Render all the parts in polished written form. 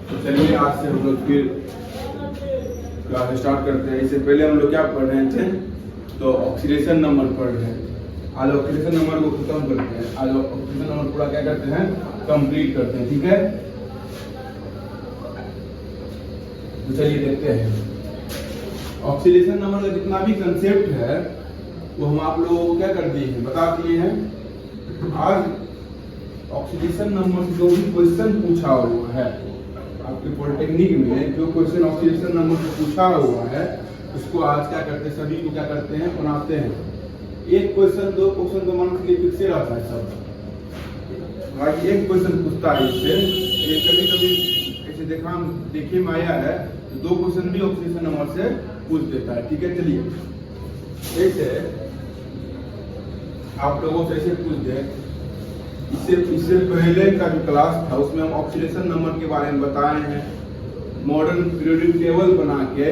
तो चलिए आज से हम लोग फिर क्लास स्टार्ट करते हैं। इससे पहले हम लोग क्या पढ़ रहे थे, तो ऑक्सीडेशन नंबर पढ़ रहे हैं। आज ऑक्सीडेशन नंबर को खत्म करते हैं। आज ऑक्सीडेशन नंबर पूरा क्या करते हैं, कंप्लीट करते हैं। ठीक है, तो चलिए देखते हैं ऑक्सीडेशन नंबर का जितना भी कंसेप्ट है वो हम आप लोगों को क्या कर दिए हैं, बता दिए हैं। आज ऑक्सीडेशन नंबर से जो भी क्वेश्चन पूछा हुआ है आपके पॉलिटेक्निक में, जो क्वेश्चन ऑक्सीडेशन नंबर से पूछा हुआ है उसको आज क्या करते हैं, सभी को क्या करते हैं, बनाते हैं। एक क्वेश्चन दो क्वेश्चन तो मन के लिए फिक्स रहता है सब। भाई एक क्वेश्चन पूछता है इससे, ये कभी कभी ऐसे देखने में आया है, तो दो क्वेश्चन भी ऑक्सीडेशन नंबर से पूछ देता है। ठीक है, चलिए ऐसे आप लोगों से ऐसे पूछ दे। इससे पहले का जो क्लास था उसमें हम ऑक्सीडेशन नंबर के बारे में बताए हैं। मॉडर्न पीरियोडिक टेबल बना के,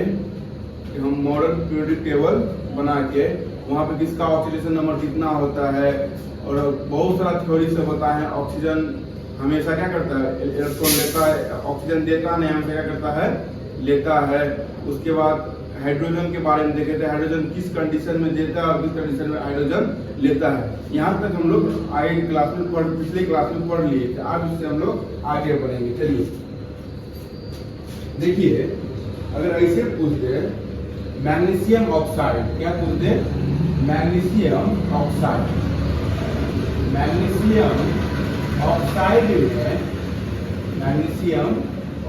हम मॉडर्न पीरियोडिक टेबल बना के वहाँ पे किसका ऑक्सीडेशन नंबर कितना होता है, और बहुत सारा थ्योरी से बताए हैं। ऑक्सीजन हमेशा क्या करता है, इलेक्ट्रॉन लेता है, ऑक्सीजन देता नहीं, हमेशा क्या करता है, लेता है। उसके बाद हाइड्रोजन के बारे में देखे थे, हाइड्रोजन किस कंडीशन में देता है और किस कंडीशन में हाइड्रोजन लेता है। यहाँ तक हम लोग आगे क्लास में पिछले क्लास में पढ़ लिए थे। आज इससे हम लोग आगे बढ़ेंगे। चलिए देखिए, अगर ऐसे पूछ दे मैग्नीशियम ऑक्साइड, क्या पूछ दे, मैग्नीशियम ऑक्साइड। मैग्नीशियम ऑक्साइड में, मैग्नीशियम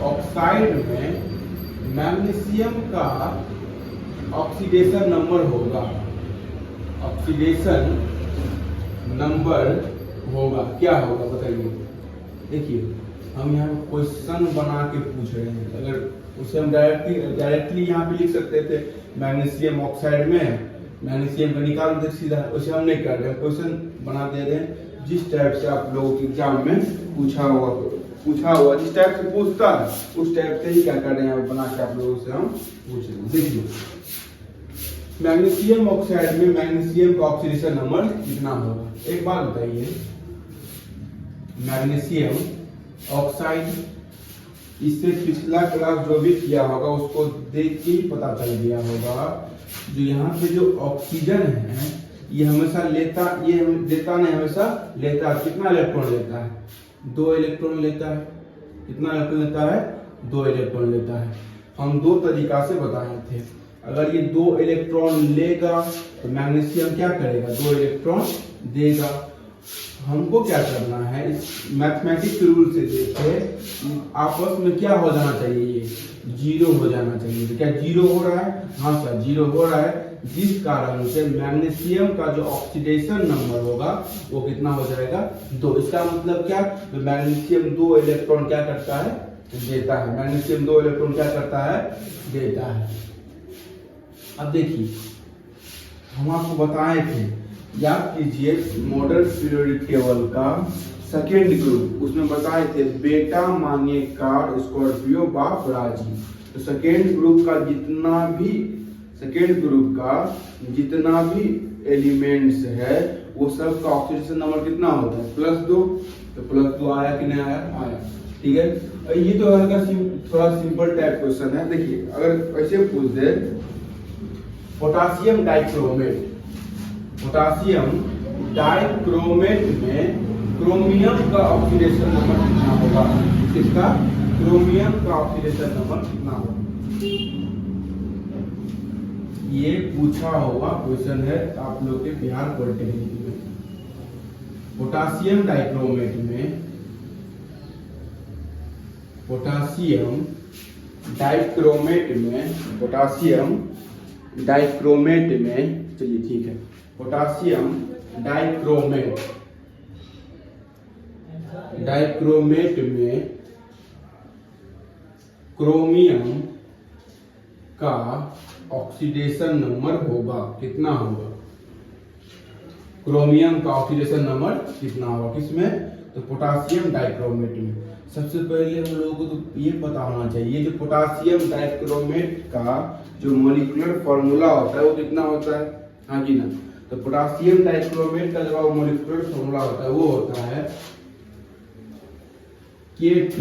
ऑक्साइड में मैग्नीशियम का ऑक्सीडेशन नंबर होगा, ऑक्सीडेशन नंबर होगा, क्या होगा बताइए। देखिए हम यहाँ क्वेश्चन बना के पूछ रहे हैं, अगर उसे हम डायरेक्टली यहाँ पे लिख सकते थे मैग्नीशियम ऑक्साइड में मैग्नीशियम का निकाल दे सीधा, उसे हम नहीं कर रहे हैं, क्वेश्चन बना दे रहे हैं। जिस टाइप से आप लोगों के एग्जाम में पूछा हुआ जिस टाइप से पूछता है उस टाइप से ही क्या कर रहे हैं, बना के आप लोगों से हम पूछ रहे हैं। देखिए मैग्नीशियम ऑक्साइड में मैग्नीशियम का ऑक्सीडेशन नंबर कितना होगा। एक बात बताइए, मैग्नीशियम ऑक्साइड, इससे पिछला क्लास जो भी किया होगा उसको देख के ही पता चल गया होगा। जो यहाँ पे जो ऑक्सीजन है ये हमेशा लेता, ये देता नहीं, हमेशा लेता है। कितना इलेक्ट्रॉन लेता है, 2 इलेक्ट्रॉन लेता है। कितना इलेक्ट्रॉन लेता है, 2 इलेक्ट्रॉन लेता है। हम दो तरीका से बताए थे। अगर ये 2 इलेक्ट्रॉन लेगा तो मैग्नीशियम क्या करेगा, 2 इलेक्ट्रॉन देगा। हमको क्या करना है, इस मैथमेटिक्स रूल से देखे आपस में क्या हो जाना चाहिए, ये 0 हो जाना चाहिए। तो क्या 0 हो रहा है, हाँ सर 0 हो रहा है, जिस कारण से मैग्नीशियम का जो ऑक्सीडेशन नंबर होगा वो कितना हो जाएगा, 2। इसका मतलब क्या, तो मैग्नीशियम 2 इलेक्ट्रॉन क्या करता है, देता है। मैग्नीशियम 2 इलेक्ट्रॉन क्या करता है, देता है। अब देखिए हम आपको बताए थे, याद कीजिए मॉडर्न पीरियोडिक टेबल का सेकेंड ग्रुप, उसमें बताए थे बेटा मानिए कार स्कॉर्पियो बाप राजी। तो सेकेंड ग्रुप का जितना भी एलिमेंट्स है वो सब का ऑक्सीडेशन नंबर कितना होता है, +2। तो +2 आया कि नहीं आया, ठीक है। ये तो हल्का थोड़ा सिंपल टाइप क्वेश्चन है। देखिए अगर ऐसे पूछ दे पोटासियम डाइक्रोमेट, पोटासियम डाइक्रोमेट में क्रोमियम का ऑक्सीडेशन नंबर कितना होगा, इसका क्रोमियम का ऑक्सीडेशन नंबर कितना होगा, ये पूछा हुआ क्वेश्चन है आप लोग के बिहार पॉलिटेक्निक में। पोटासियम डाइक्रोमेट में, पोटासियम डाइक्रोमेट में, चलिए ठीक है, पोटासियम डाइक्रोमेट में क्रोमियम का ऑक्सीडेशन नंबर होगा, कितना होगा, क्रोमियम का ऑक्सीडेशन नंबर कितना होगा, किसमें, तो पोटासियम डाइक्रोमेट में। सबसे पहले हम लोगों को तो ये पता होना चाहिए जो पोटासियम डाइक्रोमेट का जो मॉलिक्यूलर फॉर्मूला होता है वो कितना होता है, हाँ जी ना। तो पोटासियम डाइक्रोमेट का जो मॉलिक्यूलर फॉर्मूला होता है वो होता है K2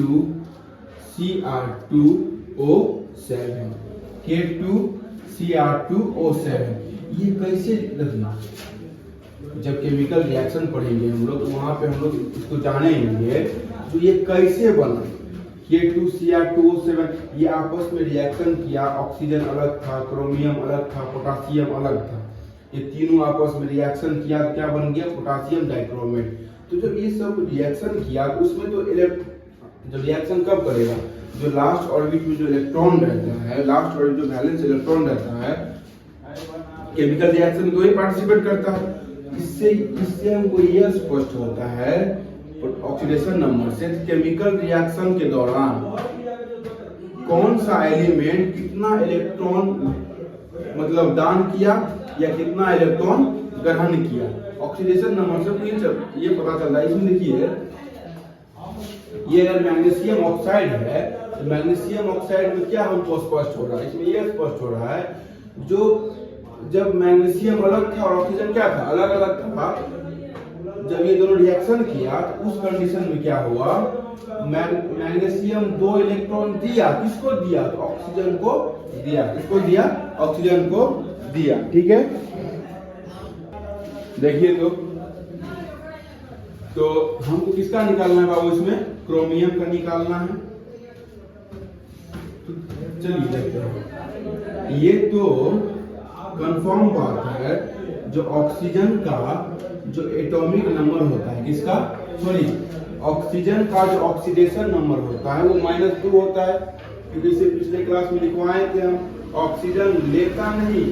Cr2O7, K2Cr2O7। ये कैसे लिखना, जब केमिकल रिएक्शन पढ़ेंगे हम लोग वहां पे हम लोग इसको जानेंगे तो ये कैसे बना। K2Cr2O7 ये आपस में रिएक्शन किया, ऑक्सीजन अलग था, क्रोमियम अलग था, पोटासियम अलग था, ये तीनों आपस में रिएक्शन किया तो क्या बन गया, पोटासियम डाइक्रोमेट। तो जब ये सब रिएक्शन किया तो उसमें तो जब रिएक्शन कब करेगा, जो लास्ट ऑर्बिट में जो इलेक्ट्रॉन रहता है, लास्ट ऑर्बिट जो वैलेंस इलेक्ट्रॉन रहता है, केमिकल रिएक्शन को ही पार्टिसिपेट करता है। इससे हमको यह स्पष्ट होता है ऑक्सीडेशन नंबर से केमिकल रिएक्शन के दौरान कौन सा एलिमेंट कितना इलेक्ट्रॉन मतलब दान किया या कितना इलेक्ट्रॉन ग्रहण किया। ऑक्सीडेशन नंबर से ये पता चल रहा है। इसमें देखिए ये अगर मैग्नीशियम ऑक्साइड है तो मैग्नीशियम ऑक्साइड में क्या हमको स्पष्ट हो रहा है, इसमें यह स्पष्ट हो रहा है जो जब मैग्नीशियम अलग था और ऑक्सीजन क्या था, अलग अलग था, जब ये दोनों रिएक्शन किया तो उस कंडीशन में क्या हुआ, मैग्नीशियम 2 इलेक्ट्रॉन दिया, किसको दिया, तो ऑक्सीजन को दिया, किसको दिया, ऑक्सीजन को दिया। ठीक है, देखिए तो हमको किसका निकालना है बाबू, इसमें क्रोमियम का निकालना है। चलिए देखते हैं, ये तो कंफर्म बात है जो ऑक्सीजन का जो एटॉमिक नंबर होता है, किसका, सॉरी ऑक्सीजन का जो ऑक्सीडेशन नंबर होता है वो -2 होता है, क्योंकि इसे पिछले क्लास में लिखवाए थे हम। ऑक्सीजन लेता नहीं,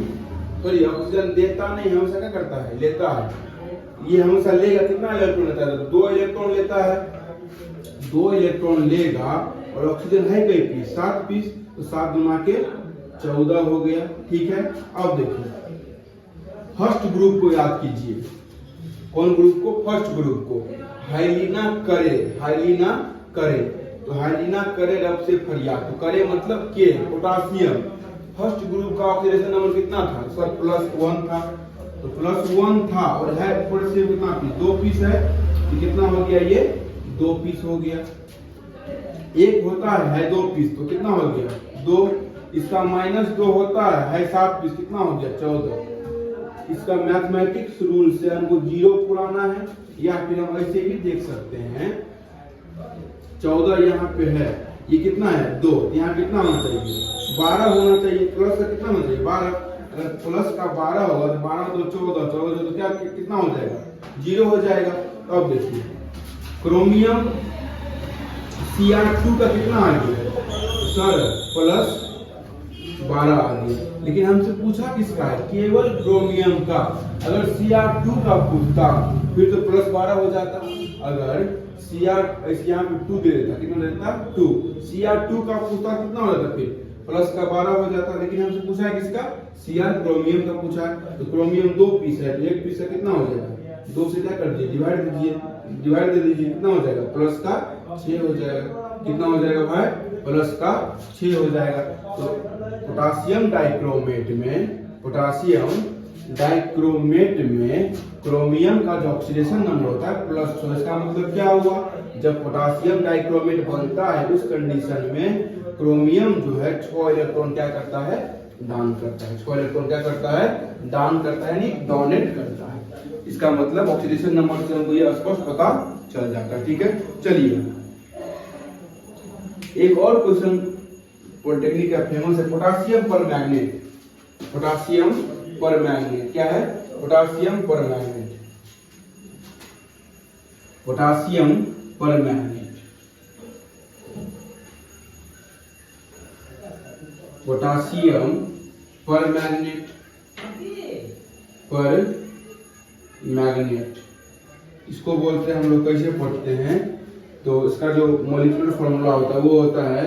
सॉरी ऑक्सीजन देता नहीं, हमेशा क्या करता है, लेता है। ये हमेशा लेगा, कितना इलेक्ट्रॉन लेता है, 2 इलेक्ट्रॉन लेता है, 2 इलेक्ट्रॉन लेगा। और ऑक्सीजन है कई पीस, 7 पीस, तो 7 गुना के 14 हो गया। ठीक है, अब देखिए फर्स्ट ग्रुप को याद कीजिए, कौन ग्रुप को, फर्स्ट ग्रुप को, हाइलिना करे, हाइलिना करे, तो हाइलिना करे रब से फरियाद, तो करे मतलब के, पोटासियम। फर्स्ट ग्रुप का ऑक्सीडेशन नंबर कितना था सर, +1 था, तो +1 था और है पोटेशियम कितना पीस, 2 पीस है, तो कितना हो गया, ये 2 पीस हो गया। एक होता है 2 पीस, तो कितना हो गया, 2। इसका -2 होता है 7 पीस, कितना हो गया, 14। इसका मैथमेटिक्स रूल से हमको 0 पुराना है, या फिर हम ऐसे भी देख सकते हैं 14 यहाँ पे है, ये कितना है 2, यहाँ कितना होना चाहिए 12 होना चाहिए, प्लस का कितना होना चाहिए 12। अगर प्लस का 12 होगा तो 12 2 14, 14 तो क्या कितना हो जाएगा 0 हो जाएगा। अब देखिए क्रोमियम Cr2 का कितना आ गया सर, +12 आ गया, लेकिन हमसे पूछा किसका है, केवल क्रोमियम का। अगर Cr2 का पूछता फिर तो +12 हो जाता, अगर Cr यहाँ पे 2 दे देता, कितना देता 2, Cr2 का पूछता कितना हो जाता, फिर +12 हो जाता, लेकिन हमसे पूछा है किसका, Cr क्रोमियम का पूछा है। तो क्रोमियम 2 पीस है, तो 1 पीस का कितना हो जाएगा, 2 से क्या कर दीजिए, डिवाइड दीजिए, डिवाइड दे दीजिए, कितना हो जाएगा, +6 हो जाएगा। कितना हो जाएगा भाई, +6 हो जाएगा। तो पोटासियम डाइक्रोमेट में क्रोमियम का जो ऑक्सीडेशन नंबर होता है +6। इसका मतलब क्या हुआ, जब पोटासियम डाइक्रोमेट बनता है उस कंडीशन में क्रोमियम जो है 6 इलेक्ट्रॉन क्या करता है, दान करता है, 6 इलेक्ट्रॉन क्या करता है, दान करता है, यानी डोनेट करता है। इसका मतलब ऑक्सीडेशन नंबर से हमको यह स्पष्ट पता चल जाता है। ठीक है, चलिए एक और क्वेश्चन पॉलिटेक्निक का फेमस है, पोटासियम पर मैग्नेट। पोटासियम पर मैग्नेट क्या है, पोटासियम पर मैग्नेट, पोटासियम पर मैग्नेट, पोटासियम पर मैग्नेट, पर मैग्नेट इसको बोलते हैं हम लोग, कैसे पढ़ते हैं, तो इसका जो मॉलिक्यूलर फॉर्मूला होता है वो होता है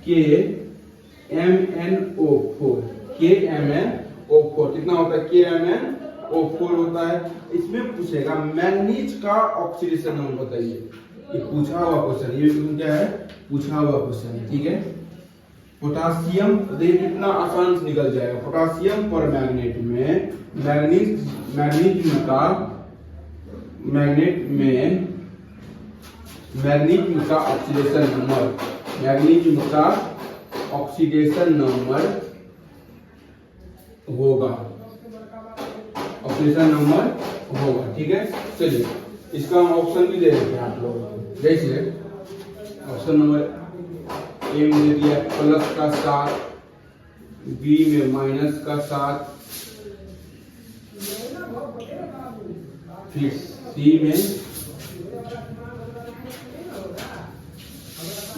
KMnO4, KMnO4 कितना होता है, KMnO4 होता है। इसमें पूछेगा मैग्नीज का ऑक्सीडेशन नंबर बताइए, ये पूछा हुआ क्वेश्चन, ये क्या है, पूछा हुआ क्वेश्चन है। ठीक है, पोटासियम देखिए कितना आसान से निकल जाएगा, पोटासियम पर मैग्नेट में मैग्नेट का ऑक्सीडेशन नंबर मैग्नीशियम का ऑक्सीडेशन नंबर होगा, ऑक्सीडेशन नंबर होगा। ठीक है, चलिए इसका हम ऑप्शन भी दे देते हैं आप लोगों को। जैसे ऑप्शन नंबर ए में दे दिया प्लस का 7, बी में माइनस का 7, फिर सी में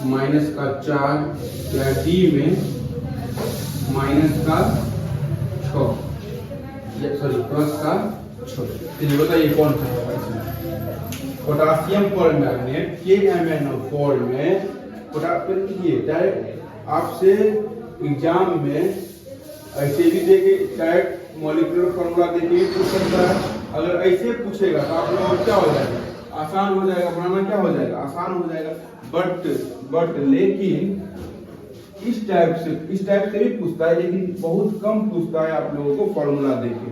माइनस का 4 या डी में माइनस का 6, सॉरी प्लस का 6। चलिए बताइए कौन सा होगा इसमें। पोटासियम परमैंगनेट KMnO4 में पोटासियम ये डायरेक्ट आपसे एग्जाम में ऐसे भी देके डायरेक्ट मॉलिक्यूलर फॉर्मूला देके भी पूछ सकता है। अगर ऐसे पूछेगा तो आप लोगों क्या हो जाएगा, आसान हो जाएगा, बनाना क्या हो जाएगा, आसान हो जाएगा। बट लेकिन इस टाइप से भी पूछता है, लेकिन बहुत कम पूछता है आप लोगों को फॉर्मूला देके,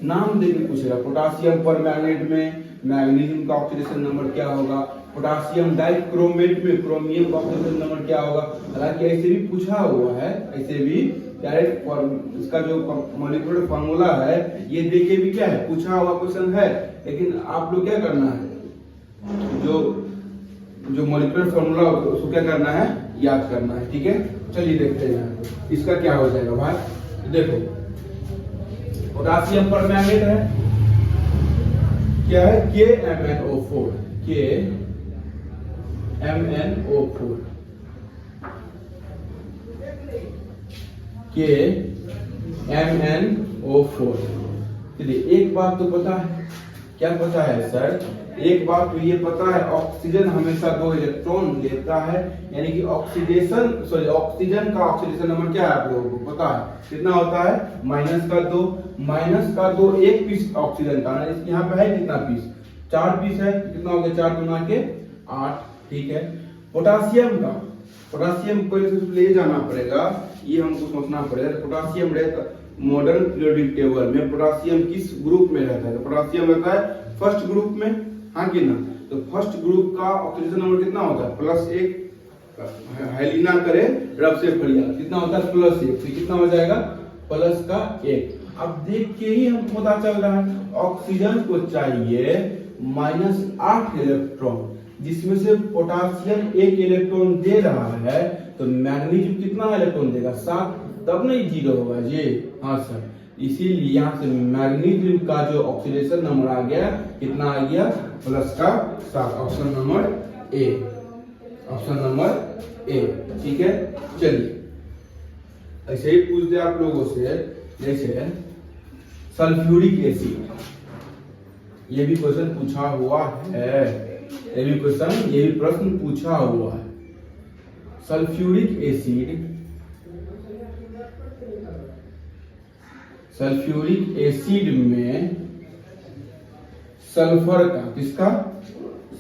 नाम देके पूछेगा। पोटासियम परमैंगनेट में मैग्नीशियम का ऑक्सीडेशन नंबर क्या होगा, पोटासियम डाइक्रोमेट में क्रोमियम का ऑक्सीडेशन नंबर क्या होगा। हालांकि ऐसे भी पूछा हुआ है, ऐसे भी डायरेक्ट इसका जो मॉलिक्यूलर फार्मूला है ये देके भी क्या है पूछा हुआ क्वेश्चन है। लेकिन आप लोग क्या करना है, जो मॉलिक्यूलर फार्मूला उसको क्या करना है, याद करना है। ठीक है, चलिए देखते हैं इसका क्या हो जाएगा भाई। देखो पोटासियम परमैंगनेट है, क्या है KMnO4, KMnO4, KMnO4। चलिए एक बात तो पता है, क्या पता है सर, एक बात तो ये पता है ऑक्सीजन हमेशा 2 इलेक्ट्रॉन लेता है, यानी कि ऑक्सीजन का ऑक्सीडेशन नंबर क्या है आप लोगों को पता है, कितना होता है -2 एक पीस ऑक्सीजन का। यहाँ पे है कितना पीस, 4 पीस है, कितना हो गया 4 गुना के 8। ठीक है, पोटासियम को ले जाना पड़ेगा, ये हमको सोचना पड़ेगा। पोटासियम रहता मॉडर्न पीरियोडिक टेबल में पोटासियम किस ग्रुप में रहता है, तो पोटासियम रहता है फर्स्ट ग्रुप में, हाँ कि ना। तो फर्स्ट ग्रुप का ऑक्सीजन नंबर कितना होता है +1, हाइलिना करे रब से फरिया, कितना होता है +1, तो कितना हो जाएगा +1। अब देख के ही हमको पता चल रहा है ऑक्सीजन को चाहिए -8 इलेक्ट्रॉन, जिसमें से पोटासियम 1 इलेक्ट्रॉन दे रहा है, तो मैग्नीशियम कितना इलेक्ट्रॉन देगा 7, तब नहीं 0 होगा जी। हाँ सर, इसीलिए यहाँ से मैग्नीशियम का जो ऑक्सीडेशन नंबर आ गया कितना आ गया +7। Option number A. ठीक है, चलिए ऐसे ही पूछ दे आप लोगों से, जैसे सल्फ्यूरिक एसिड, ये भी क्वेश्चन पूछा हुआ है, ये भी प्रश्न पूछा हुआ है। सल्फ्यूरिक एसिड में सल्फर का, किसका,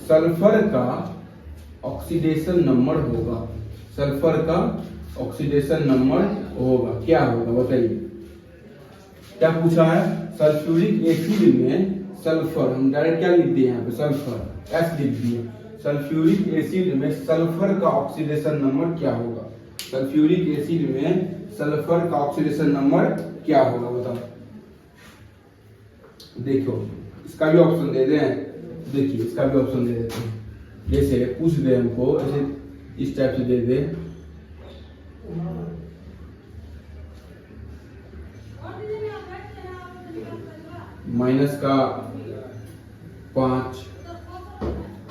सल्फर का ऑक्सीडेशन नंबर होगा, सल्फर का ऑक्सीडेशन नंबर होगा, क्या होगा बताइए। क्या पूछा है, सल्फ्यूरिक एसिड में सल्फर, हम डायरेक्ट क्या लिख दिए यहाँ पे सल्फर, S लिख दिए। सल्फ्यूरिक एसिड में सल्फर का ऑक्सीडेशन नंबर क्या होगा, सल्फ्यूरिक एसिड में सल्फर का ऑक्सीडेशन नंबर क्या होगा बताओ। देखो इसका भी ऑप्शन दे दें, देखिए इसका भी ऑप्शन दे देते हैं। जैसे पूछ दे हमको ऐसे इस टाइप से दे दे, -5,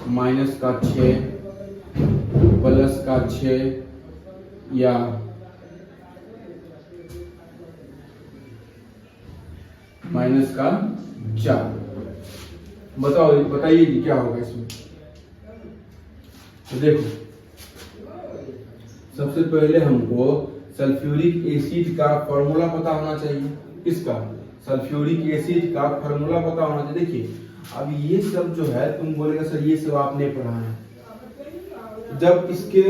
-6, +6 या -4, बताइए कि क्या होगा इसमें। तो देखो सबसे पहले हमको सल्फ्यूरिक एसिड का फॉर्मूला पता होना चाहिए, किसका, सल्फ्यूरिक एसिड का फॉर्मूला पता होना चाहिए। देखिए अब ये सब जो है तुम बोलेगा सर ये सब आपने पढ़ा है, जब इसके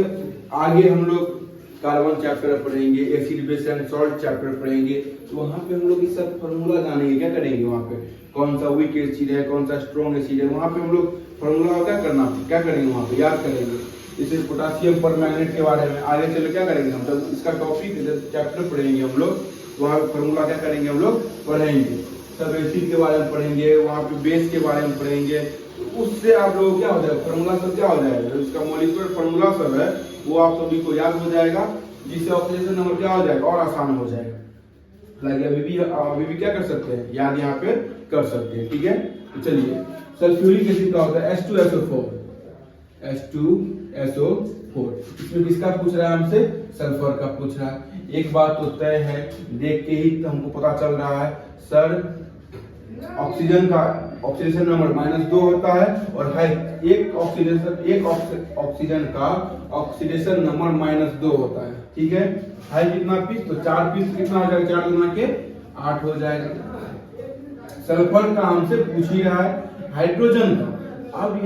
आगे हम लोग कार्बन चैप्टर पढ़ेंगे, acid base and salt chapter पढ़ेंगे, तो वहां पे हम लोग इस सब फॉर्मूला जानेंगे, क्या करेंगे वहां पे, कौन सा वीक एसिड है, कौन सा स्ट्रॉन्ग एसिड है, वहां पे हम लोग फॉर्मूला क्या करेंगे वहां पे याद करेंगे। इसे पोटासियम परमैंगनेट के बारे में आगे चलो क्या करेंगे हम, जब इसका टॉपिक चैप्टर पढ़ेंगे हम लोग, वहाँ फॉर्मूला क्या करेंगे हम लोग पढ़ेंगे, सब एसिड के बारे में पढ़ेंगे, वहाँ पे बेस के बारे में पढ़ेंगे। तो उससे आप लोगों को क्या हो जाएगा, फॉर्मूला सब क्या हो जाएगा, इसका मॉलिक्यूलर फॉर्मूला सब है वो आप सभी को याद हो जाएगा, जिससे ऑक्सीडेशन नंबर क्या हो जाएगा और आसान हो जाएगा। हालांकि अभी भी क्या कर सकते हैं, याद यहाँ पे कर सकते हैं। ठीक है, तो चलिए सल्फ्यूरिक एसिड का होता है H2SO4, H2SO4। इसमें किसका पूछ रहा है हमसे, सल्फर का पूछ रहा है। एक बात तो तय है, देख के ही तो हमको पता चल रहा है सर ऑक्सीजन का ऑक्सीडेशन नंबर -2 होता है और है एक ऑक्सीजन का ऑक्सीडेशन नंबर -2 होता है। ठीक है, है कितना पीस, तो 4 पीस कितना हो जाएगा, 4 गुना के 8 हो जाएगा। सल्फर का हमसे पूछ ही रहा है, हाइड्रोजन का। अब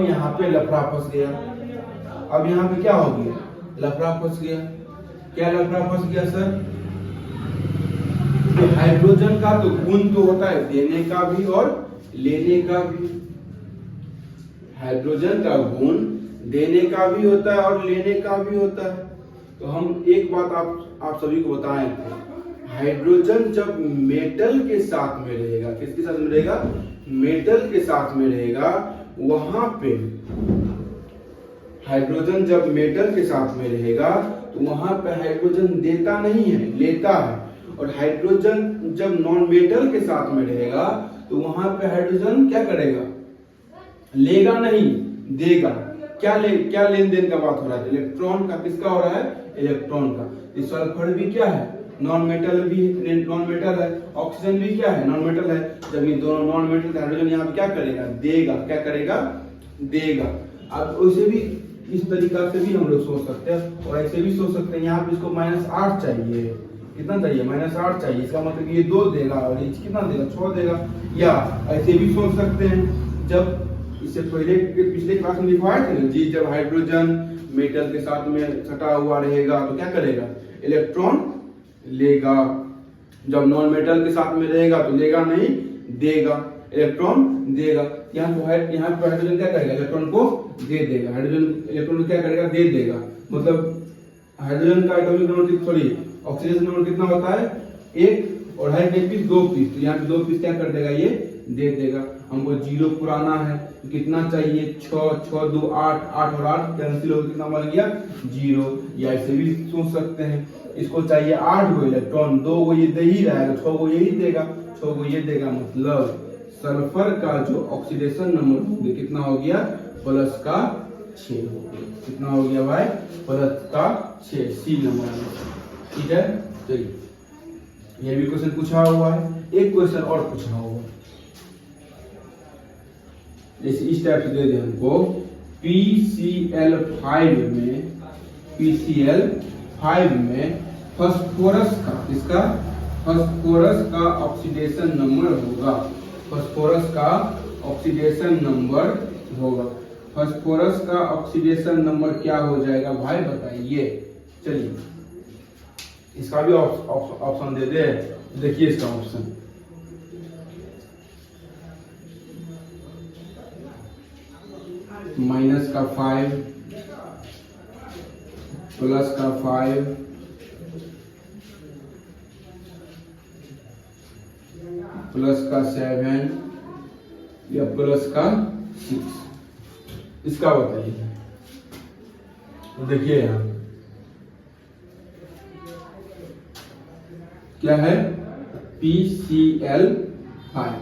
यहाँ पे लफड़ा फंस गया, अब यहाँ पे क्या हो गया, लफड़ा फंस गया। क्या लफड़ा फंस गया सर, तो हाइड्रोजन का तो गुण तो होता है देने का भी और लेने का भी, हाइड्रोजन का गुण देने का भी होता है और लेने का भी होता है। तो हम एक बात आप सभी को बताएं, हाइड्रोजन जब मेटल के साथ में रहेगा, किसके साथ में रहेगा, मेटल के साथ में रहेगा, वहां पे हाइड्रोजन जब मेटल के साथ में रहेगा तो वहां पे हाइड्रोजन देता नहीं है, लेता है। और हाइड्रोजन जब नॉन मेटल के साथ में रहेगा तो वहां पे हाइड्रोजन क्या करेगा, लेगा नहीं, देगा। क्या लेन देन का बात हो रहा है, इलेक्ट्रॉन का, किसका हो रहा है, इलेक्ट्रॉन का। सल्फर भी क्या है, नॉन मेटल है, ऑक्सीजन भी क्या है, नॉन मेटल है। जब ये दोनों नॉन मेटल, हाइड्रोजन यहाँ पे क्या करेगा, देगा। क्या करेगा, देगा। अब वैसे भी इस तरीका से भी हम लोग सोच सकते हैं और ऐसे भी सोच सकते हैं, यहाँ पे इसको -8 चाहिए, कितना चाहिए, -8 चाहिए, इसका मतलब ये 2 देगा और ये कितना देगा, 6 देगा। या ऐसे भी सोच सकते हैं, जब इससे पहले पिछले क्लास में लिखवाए थे ना जी, जब हाइड्रोजन मेटल के साथ में सटा हुआ रहेगा तो क्या करेगा, इलेक्ट्रॉन लेगा। जब नॉन मेटल के साथ में रहेगा तो लेगा नहीं, देगा, इलेक्ट्रॉन देगा। यहाँ पे हाइड्रोजन क्या करेगा, इलेक्ट्रॉन को दे देगा, हाइड्रोजन इलेक्ट्रॉन को क्या करेगा, दे देगा। मतलब हाइड्रोजन का atomic number sorry oxygen number कितना होता है, 1 और है एक पीस 2 पीस, तो यहाँ पे 2 पीस क्या कर देगा, ये दे देगा। हमको 0 पुराना है तो कितना चाहिए, 6, 6 2 8, 8 और 8 कैंसिल हो, कितना बन गया, 0। या ऐसे भी सोच सकते हैं, इसको चाहिए 8 गो इलेक्ट्रॉन, 2 गो ये दे ही रहा है, 6 गो यही देगा, 6 गो ये देगा। मतलब सल्फर का जो ऑक्सीडेशन नंबर कितना हो गया, +6 हो गया। कितना हो गया भाई, +6, सी नंबर। ठीक है, चलिए ये भी क्वेश्चन पूछा हुआ है। एक क्वेश्चन और पूछा हुआ है, जैसे इस टाइप से दे दे हमको, PCl5 में फास्फोरस का, इसका फास्फोरस का ऑक्सीडेशन नंबर होगा, फास्फोरस का ऑक्सीडेशन नंबर होगा। फास्फोरस का ऑक्सीडेशन नंबर क्या हो जाएगा भाई बताइए। चलिए इसका भी ऑप्शन दे दे, देखिए इसका ऑप्शन, -5 +5 +7 या +6, इसका बताइए। तो देखिए यहाँ क्या है, PCl5,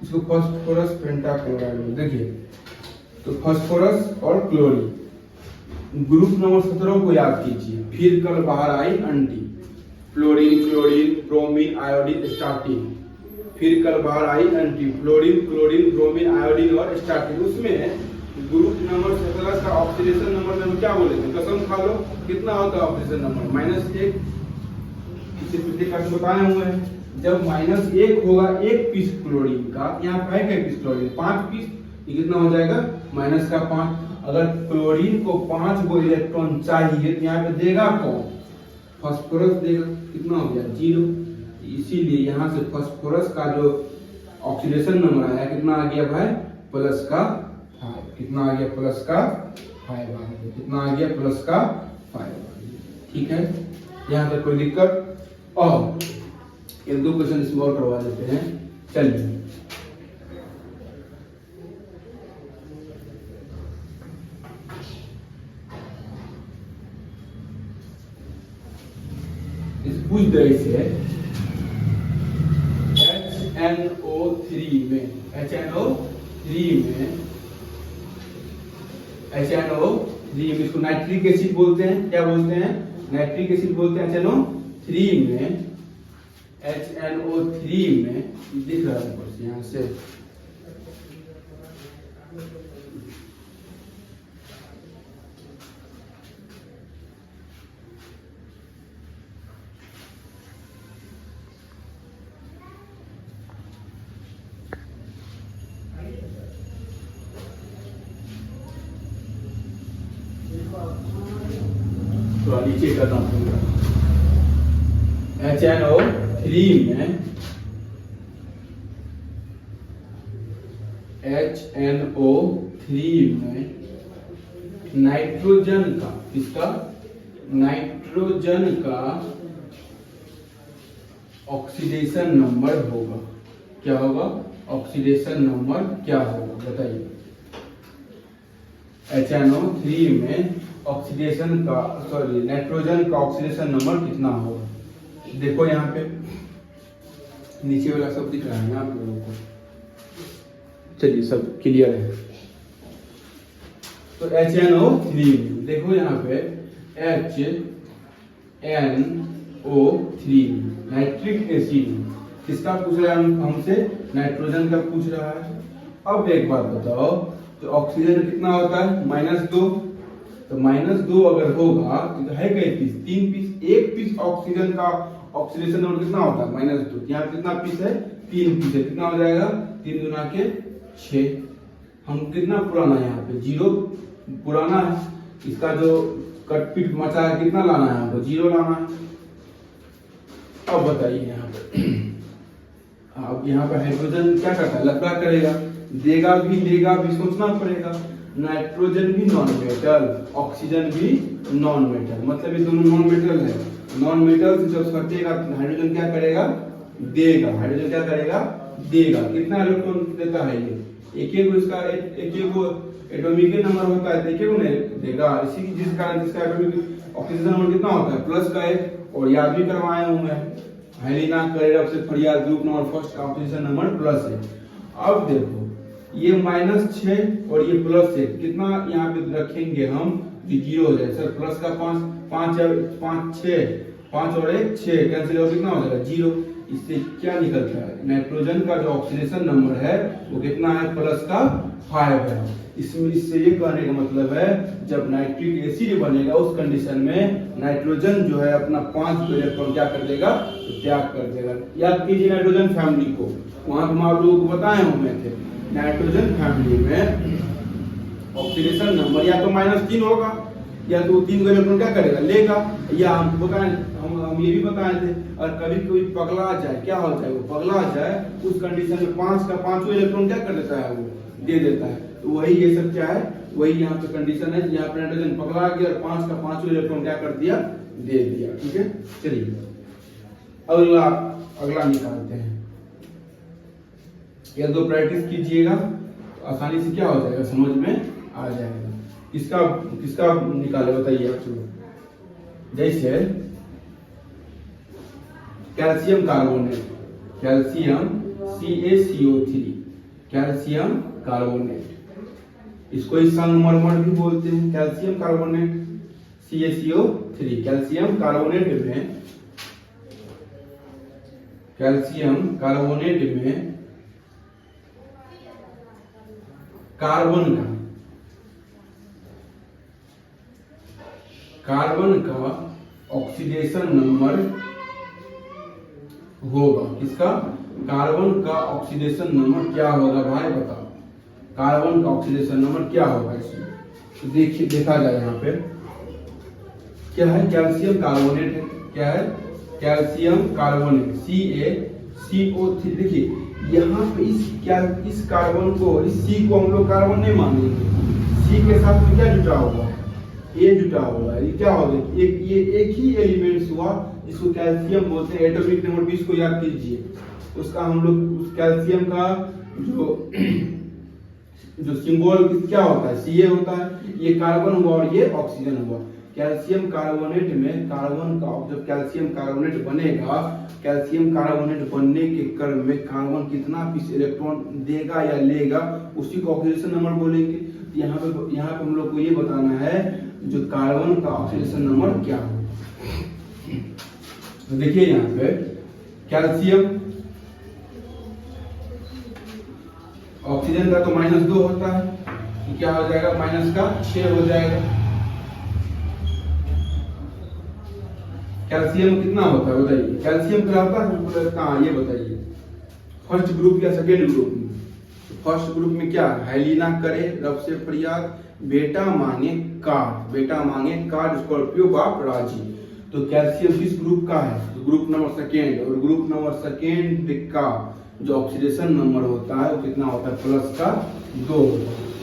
इसको फास्फोरस पेंटाक्लोराइड। देखिए तो फास्फोरस और क्लोरीन, ग्रुप नंबर 17 को याद कीजिए, फिर कल बाहर आई aunty, fluorine, chlorine, bromine, iodine, astatine. फिर कल बाहर आई aunty, fluorine, chlorine, bromine, iodine और स्टार्टिन। उसमें ग्रुप नंबर 17 का ऑक्सीडेशन नंबर में हम क्या बोले थे, कसम खा लो, कितना होता है ऑक्सीडेशन नंबर, -1। इसे पिछले क्लास में बताए हुए हैं, जब -1 होगा एक पीस क्लोरीन का, यहाँ पे है क्या पीस क्लोरीन, 5 पीस, ये कितना हो जाएगा, -5। अगर क्लोरीन को 5 गो इलेक्ट्रॉन चाहिए तो यहाँ पे देगा कौन, फास्फोरस देगा। कितना हो गया, 0। इसीलिए यहाँ से फास्फोरस का जो ऑक्सीडेशन नंबर आया कितना आ गया भाई, प्लस का 5। कितना आ गया, प्लस का 5 आ गया। कितना आ गया, प्लस का 5 आ गया। ठीक है, यहाँ तक कोई दिक्कत? और एक दो क्वेश्चन इसमें और करवा देते हैं। चलिए इस पूछ दे से HNO3 में इसको नाइट्रिक एसिड बोलते हैं। क्या बोलते हैं, नाइट्रिक एसिड बोलते हैं। HNO3 में दिख रहा है बस यहाँ से, तो नीचे करना पड़ेगा। HNO3 में नाइट्रोजन का, इसका नाइट्रोजन का ऑक्सीडेशन नंबर होगा। क्या होगा, ऑक्सीडेशन नंबर क्या होगा बताइए। HNO3 में ऑक्सीडेशन का, सॉरी नाइट्रोजन का ऑक्सीडेशन नंबर कितना होगा? देखो यहाँ पे नीचे वाला सब दिख रहा है ना आप लोगों को। चलिए सब क्लियर है। तो HNO3 देखो यहाँ पे HNO3 नाइट्रिक एसिड किसका पूछ रहा है हमसे, नाइट्रोजन का पूछ रहा है। अब एक बात बताओ, तो ऑक्सीजन कितना होता है, -2। तो -2 अगर होगा तो है कई पीस, 3 पीस। एक पीस ऑक्सीजन का ऑक्सीडेशन नंबर कितना होता है, -2। यहाँ कितना पीस है, 3 पीस है। कितना हो जाएगा, 3 दूना के 6। हम कितना पुराना है, यहाँ पे 0 पुराना है। इसका जो कटपीट मचा है कितना लाना है हमको, 0 लाना है। अब बताइए यहाँ पे, अब यहाँ पे हाइड्रोजन क्या करता है, लफड़ा करेगा, देगा भी लेगा भी, सोचना पड़ेगा। नाइट्रोजन भी नॉन मेटल, ऑक्सीजन भी नॉन मेटल, मतलब ये दोनों नॉन मेटल है। नॉन मेटल से जब सटेगा हाइड्रोजन क्या करेगा, देगा। हाइड्रोजन क्या करेगा, देगा। कितना इलेक्ट्रॉन देता है ये, एक इसका एक एटॉमिक नंबर होता है, देखिए नहीं देगा। इसी जिस कारण इसका एटॉमिक ऑक्सीजन नंबर कितना होता है, प्लस का 1। और याद भी करवाया हूं मैं, हेलिना करेरा से फरियाद ग्रुप नंबर फर्स्ट का ऑक्सीजन नंबर प्लस है। अब देखो ये -6 और ये +1, कितना यहाँ पे रखेंगे हम, 0 हो जाए। सर प्लस का 5 और 1 6 कैंसिल हो, कितना हो जाएगा 0। इससे क्या निकलता है, नाइट्रोजन का जो ऑक्सीडेशन नंबर है वो कितना है, प्लस का 5 है। इसमें इससे ये कहने का मतलब है, जब नाइट्रिक एसिड बनेगा उस कंडीशन में नाइट्रोजन जो है अपना 5 इलेक्ट्रॉन क्या कर देगा, तो त्याग कर देगा। याद कीजिए नाइट्रोजन फैमिली को, वहां तुम आप लोगों को बताए हुए थे। नाइट्रोजन फैमिली में ऑक्सीडेशन नंबर या तो -3 होगा, या तो 3 इलेक्ट्रॉन क्या करेगा, लेगा। या हम बताएं, हम ये भी बताए थे, और कभी कोई पगला जाए, क्या होता है, वो पगला जाए उस कंडीशन में 5 का 5वां इलेक्ट्रॉन क्या कर देता है, वो दे देता है। तो वही ये सब क्या है, वही यहाँ पे कंडीशन है। यहाँ पे नाइट्रोजन पगला गया और 5 का 5वां इलेक्ट्रॉन क्या कर दिया, दे दिया। ठीक है, चलिए अगला निकालते हैं। या दो प्रैक्टिस कीजिएगा तो आसानी से क्या हो जाएगा, समझ में आ जाएगा। किसका निकाले बताइए आप लोग। जैसे calcium carbonate, calcium CaCO3, calcium carbonate, इसको ही संगमरमर भी बोलते हैं। Calcium carbonate CaCO3, calcium carbonate में कार्बन का ऑक्सीडेशन नंबर होगा। किसका, कार्बन का ऑक्सीडेशन नंबर क्या होगा भाई बताओ, कार्बन का ऑक्सीडेशन नंबर क्या होगा इसमें। तो देखिए, देखा जाए यहाँ पे क्या है, कैल्शियम कार्बोनेट है। क्या है, कैल्शियम कार्बोनेट CaCO3 CO3। देखिए यहाँ पे इस कार्बन को, इस C को हम लोग कार्बन नहीं मानेंगे, C के साथ में क्या जुटा होगा, A जुटा होगा। ये क्या होगा, ये एक ही एलिमेंट्स हुआ जिसको कैल्शियम बोलते हैं। एटॉमिक नंबर 20 को याद कीजिए, उसका हम लोग उस कैल्शियम का जो सिंबल क्या होता है, Ca होता है। ये कार्बन हुआ और ये ऑक्सीजन हुआ। कैल्शियम कार्बोनेट में कार्बन का जब कैल्शियम कार्बोनेट बनेगा, कैल्शियम कार्बोनेट बनने के क्रम में कार्बन कितना पीस इलेक्ट्रॉन देगा या लेगा, उसी को ऑक्सीडेशन नंबर बोलेंगे। यहाँ पे हम लोग को ये बताना है जो कार्बन का ऑक्सीडेशन नंबर क्या हो। तो देखिए यहाँ पे कैल्शियम, ऑक्सीजन का तो -2 होता है, तो क्या हो जाएगा, -6 हो जाएगा। कैल्शियम कितना होता है बताइए, कैल्शियम कहलाता है कहाँ, ये बताइए, फर्स्ट ग्रुप या सेकेंड ग्रुप में। फर्स्ट ग्रुप में क्या, हाइलिना करे रब से फरियाद, बेटा मांगे कार स्कॉर्पियो बाप राजी। तो कैल्शियम किस ग्रुप का है, तो ग्रुप नंबर सेकेंड। और ग्रुप नंबर सेकेंड का जो ऑक्सीडेशन नंबर होता है वो कितना होता है, +2।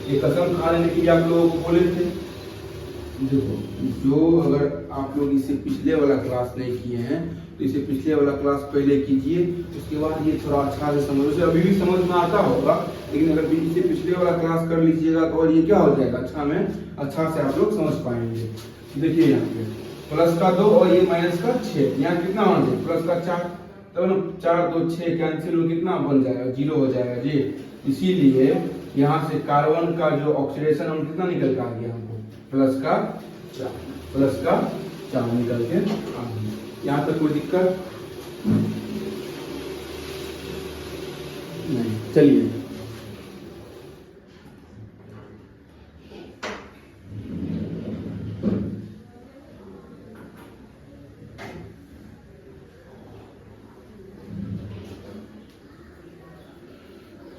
ये कसम खा लेने के लिए आप लोगों को बोले थे। देखो, जो अगर आप लोग इसे पिछले वाला क्लास नहीं किए हैं तो इसे पिछले वाला क्लास पहले कीजिए, उसके बाद ये थोड़ा अच्छा से समझ, उसे अभी भी समझ में आता होगा, लेकिन अगर इसे पिछले वाला क्लास कर लीजिएगा तो और ये क्या हो जाएगा, अच्छा से आप लोग समझ पाएंगे। देखिए यहाँ पे +2 और ये -6, यहाँ कितना होना चाहिए, +4, तब ना 4 2 6 कैंसिल हो, कितना बन जाएगा, 0 हो जाएगा जी। इसीलिए यहाँ से कार्बन का जो ऑक्सीडेशन हम कितना निकल के आ गया हमको, +4 निकल के आ गया। यहाँ तक कोई दिक्कत नहीं,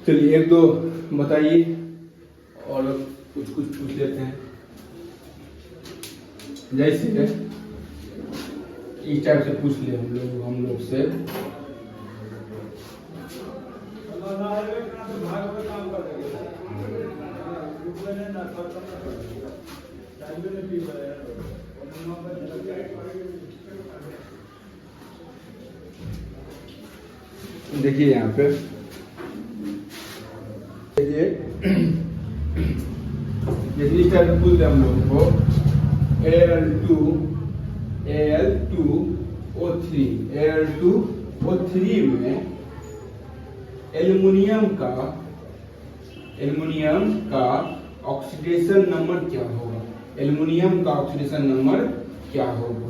चलिए एक दो बताइए और कुछ पूछ लेते हैं। जैसे इस टाइप से पूछ ले हम लोग से, देखिए यहाँ पे जैसे इस टाइप से पूछते हम लोग को Al2O3 में एल्युमिनियम का ऑक्सीडेशन नंबर क्या होगा, एल्युमिनियम का ऑक्सीडेशन नंबर क्या होगा।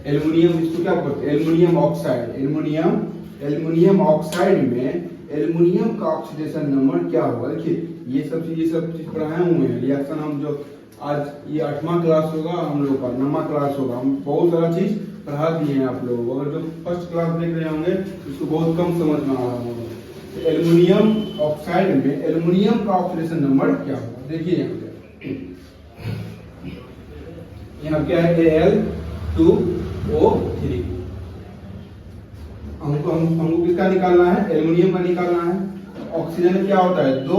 एल्युमिनियम इसको क्या बोलते हैं, एल्युमिनियम ऑक्साइड। एल्युमिनियम ऑक्साइड में एल्युमिनियम का ऑक्सीडेशन नंबर क्या होगा। देखिए ये सब चीज पढ़ाए हुए हैं, रिएक्शन हम जो आज ये 8वां क्लास होगा हम लोग का, 9वां क्लास होगा, हम बहुत सारा चीज पढ़ा दिए हैं आप लोगों को। अगर जो फर्स्ट क्लास देख रहे होंगे उसको बहुत कम समझ में आ रहा होगा। तो एल्युमिनियम ऑक्साइड में एल्युमिनियम का ऑक्सीडेशन नंबर क्या होगा, देखिए यहाँ क्या है, Al2O3। हमको किसका निकालना है, एल्युमिनियम का निकालना है। ऑक्सीजन क्या होता है, 2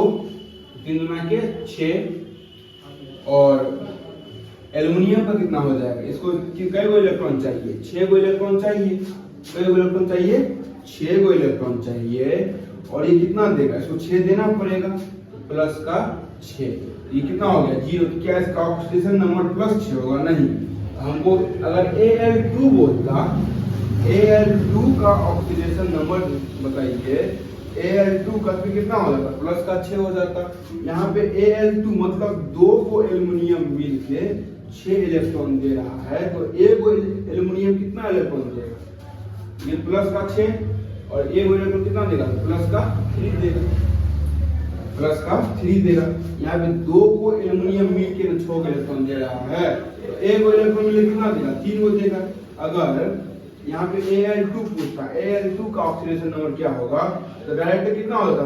3 गुना के 6, और एल्युमिनियम का कितना हो जाएगा, इसको कई गो इलेक्ट्रॉन चाहिए, 6 गो इलेक्ट्रॉन चाहिए। कई गो इलेक्ट्रॉन चाहिए, 6 गो इलेक्ट्रॉन चाहिए। और ये कितना देगा, इसको 6 देना पड़ेगा, +6। ये कितना हो गया, 0। तो क्या इसका ऑक्सीडेशन नंबर +6 होगा, नहीं। हमको अगर Al2 बोलता, Al2 का ऑक्सीडेशन नंबर बताइए, Al2 का कितना हो जाता, +6 हो जाता। यहाँ पे Al2 मतलब 2 को एल्युमिनियम मिल के 6 इलेक्ट्रॉन दे रहा है, तो एक को एल्युमिनियम कितना इलेक्ट्रॉन देगा, ये +6, और एक इलेक्ट्रॉन कितना देगा, +3 देगा, +3 देगा। यहाँ पे 2 को एल्युमिनियम मिल के 6 इलेक्ट्रॉन दे रहा है, तो एक इलेक्ट्रॉन मिल कितना देगा, 3 को देगा। अगर यहाँ पे Al2 पूछता, Al2 का ऑक्सीडेशन नंबर क्या होगा, तो डायरेक्ट कितना हो जाता,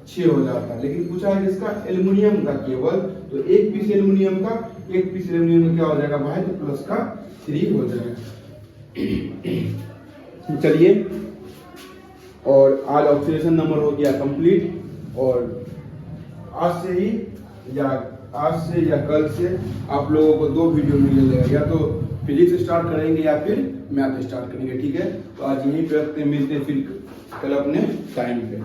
+6 हो जाता। लेकिन पूछा है किसका, एल्युमिनियम का केवल, तो एक पीस एल्युमिनियम का क्या हो जाएगा भाई, तो +3 हो जाएगा। चलिए, और आज ऑक्सीडेशन नंबर हो गया कंप्लीट। और आज से या कल से आप लोगों को 2 वीडियो मिल जाएगा, या तो फिजिक्स स्टार्ट करेंगे या फिर मैथ स्टार्ट करेंगे। ठीक है, तो आज यहीं पे रखते हैं, मिलते हैं फिर कल अपने टाइम पे।